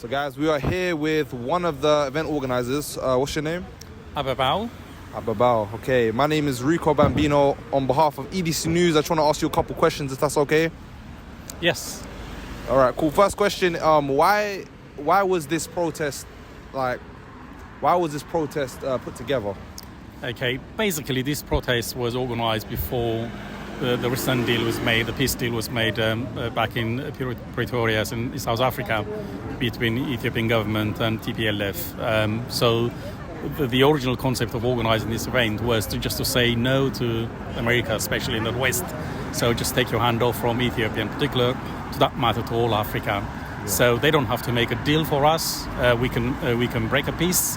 So guys, we are here with one of the event organizers. What's your name? Ababao. Ababao. Okay, my name is Rico Bambino. On behalf of EDC News, I just want to ask you a couple questions, if that's okay. Yes. All right, cool. First question: why was this protest put together? Okay. Basically, this protest was organized before the recent deal was made. The peace deal was made back in Pretoria in South Africa between Ethiopian government and TPLF. So the original concept of organizing this event was to say no to America, especially in the West. So just take your hand off from Ethiopia in particular, to that matter to all Africa. Yeah. So they don't have to make a deal for us. We can break a peace.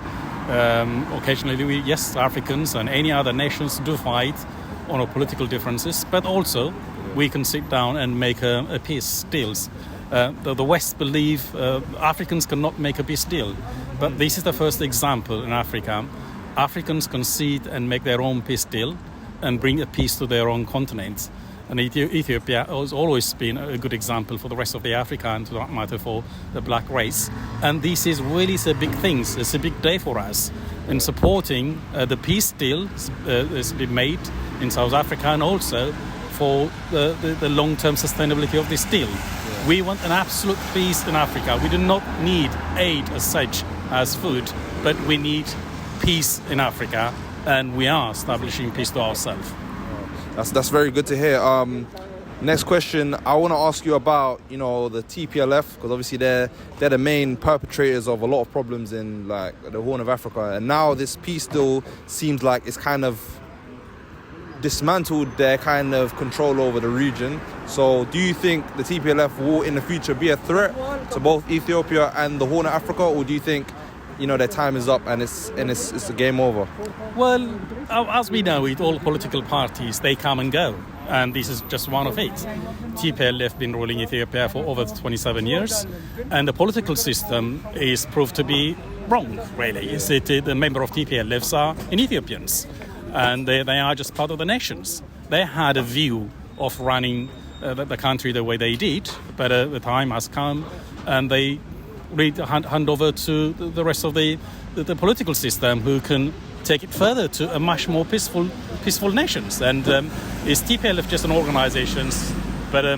Occasionally, Africans and any other nations do fight on our political differences, but also we can sit down and make a peace deals. The West believe Africans cannot make a peace deal, but this is the first example in Africa. Africans can sit and make their own peace deal and bring a peace to their own continent. And Ethiopia has always been a good example for the rest of the Africa and to that matter for the black race. And this is really a big thing. It's a big day for us in supporting the peace deal that's been made in South Africa and also for the long-term sustainability of this deal. Yeah. We want an absolute peace in Africa. We do not need aid as such as food, but we need peace in Africa, and we are establishing peace to ourselves. That's very good to hear. Next question, I want to ask you about the TPLF, because obviously they're the main perpetrators of a lot of problems in like the Horn of Africa, and now this peace deal seems like it's kind of dismantled their kind of control over the region. So do you think the TPLF will in the future be a threat to both Ethiopia and the Horn of Africa, or do you think their time is up and it's a game over? Well, as we know, with all political parties, they come and go, and this is just one of it. TPLF been ruling Ethiopia for over 27 years, and the political system is proved to be wrong, really. The member of TPLFs are Ethiopians, and they are just part of the nations. They had a view of running the country the way they did, but the time has come, and they hand over to the rest of the political system, who can take it further to a much more peaceful nations. And is TPLF just an organization? But the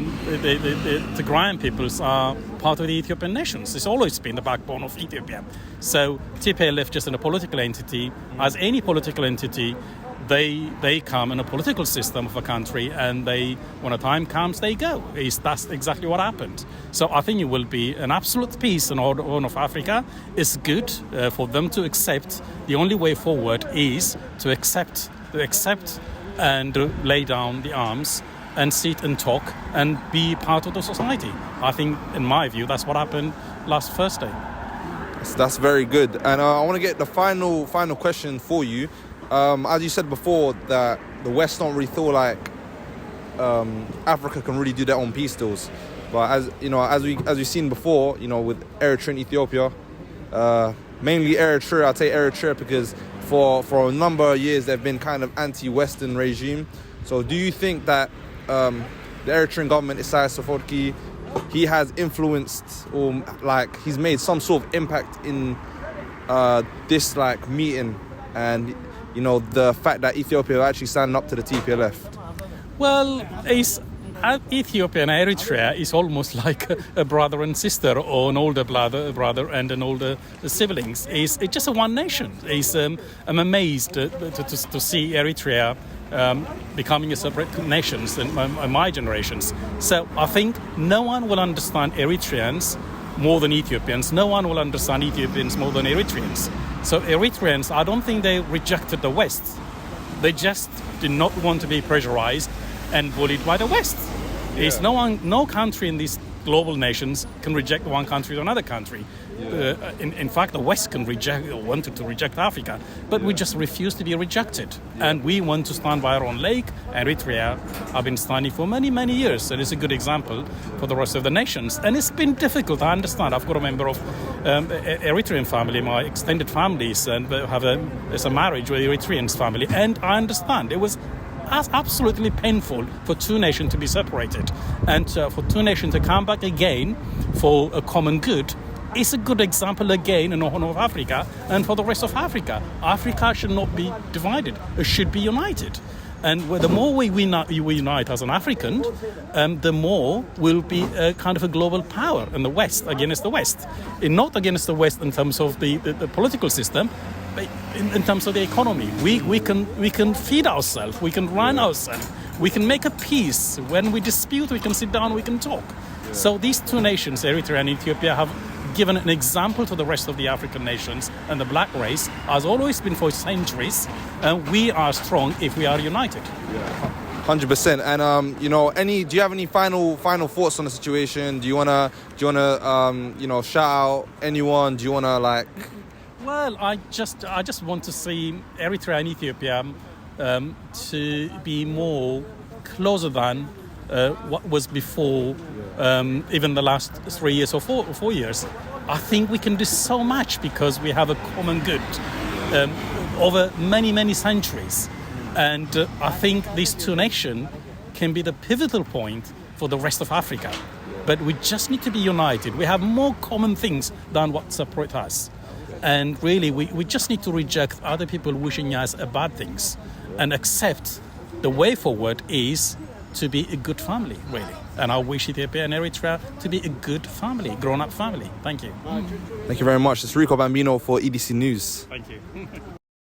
Tigrayan peoples are part of the Ethiopian nations. It's always been the backbone of Ethiopia. So TPLF just in a political entity, as any political entity, they come in a political system of a country, and when a time comes, they go. That's exactly what happened. So I think it will be an absolute peace in the Horn of Africa. It's good for them to accept. The only way forward is to accept and lay down the arms and sit and talk and be part of the society. I think, in my view, that's what happened last Thursday. That's very good. And I want to get the final question for you. As you said before, that the West don't really feel like Africa can really do their own peace deals. But as we've seen before, with Eritrea and Ethiopia, mainly Eritrea, I'll take Eritrea because for a number of years they've been kind of anti-Western regime. So do you think that the Eritrean government, Isaias Afwerki, he has influenced or he's made some sort of impact in this meeting and the fact that Ethiopia are actually standing up to the TPLF? Well, Ethiopia and Eritrea is almost like a brother and sister, or an older brother and an older siblings. It's just a one nation. I'm amazed to see Eritrea becoming a separate nation in my generations. So I think no one will understand Eritreans more than Ethiopians. No one will understand Ethiopians more than Eritreans. So Eritreans, I don't think they rejected the West. They just did not want to be pressurized and bullied by the West. Yeah. No country in these global nations can reject one country to another country. Yeah. In fact, the West wanted to reject Africa, but we just refused to be rejected. Yeah. And we want to stand by our own lake. Eritrea have been standing for many, many years, and it's a good example for the rest of the nations. And it's been difficult, I understand. I've got a member of Eritrean family, my extended families, and it's a marriage with Eritrean family, and I understand. It was absolutely painful for two nations to be separated, and for two nations to come back again for a common good. is a good example again in the Horn of Africa and for the rest of Africa. Africa should not be divided. It should be united. And the more we unite as an African, the more we'll be a kind of a global power in the West, against the West. And not against the West in terms of the political system, but in terms of the economy. We can feed ourselves, we can run ourselves, we can make a peace. When we dispute, we can sit down, we can talk. Yeah. So these two nations, Eritrea and Ethiopia, have given an example to the rest of the African nations, and the black race has always been for centuries, and we are strong if we are united. Yeah. 100%. And do you have any final thoughts on the situation? Do you wanna shout out anyone? Do you wanna Well, I just want to see Eritrea and Ethiopia to be more closer than what was before, even the last 3 years or 4 years. I think we can do so much because we have a common good over many centuries. And I think these two nations can be the pivotal point for the rest of Africa. But we just need to be united. We have more common things than what separate us. And really, we just need to reject other people wishing us bad things and accept the way forward is to be a good family, really. And I wish Ethiopia and Eritrea to be a good family, grown-up family. Thank you. Thank you very much. It's Rico Bambino for EDC News. Thank you.